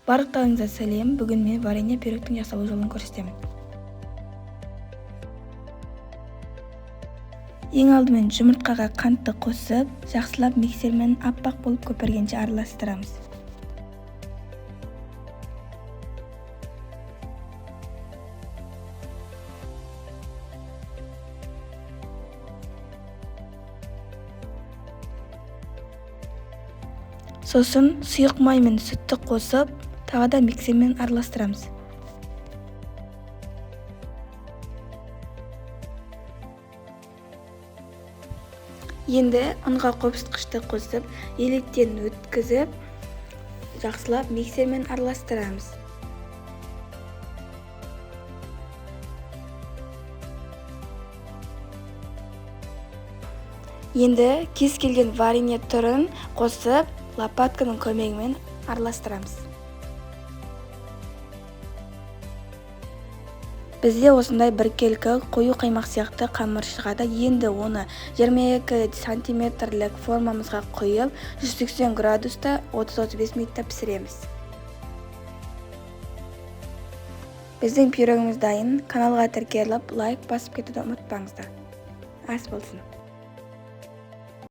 Барлықтарыңызға сәлем. Бүгін мен варенье пирогтың жасалу жолын көрсетемін. Ең алдымен жұмыртқаға қантты қосып, жақсылап миксермен аппақ болып көпіргенше араластырамыз. Сосын сұйық май мен сүтті қосып, тағы да миксермен араластырамыз. Енді ұнға қопсытқышты қосып, електен өткізіп, жақсылап миксермен араластырамыз. Енді кез келген варенье түрін қосып, лопатканың көмегімен араластырамыз. Бізде осындай біркелкі қою қаймақ сияқты қамыр шығады. Енді оны 22 сантиметрлік формамызға құйып, 180 градуста 30-35 минутта пісіреміз. Біздің пирогымыз дайын. Каналға тіркеліп, лайк басып кетуді ұмытпаңыздар. Ас болсын.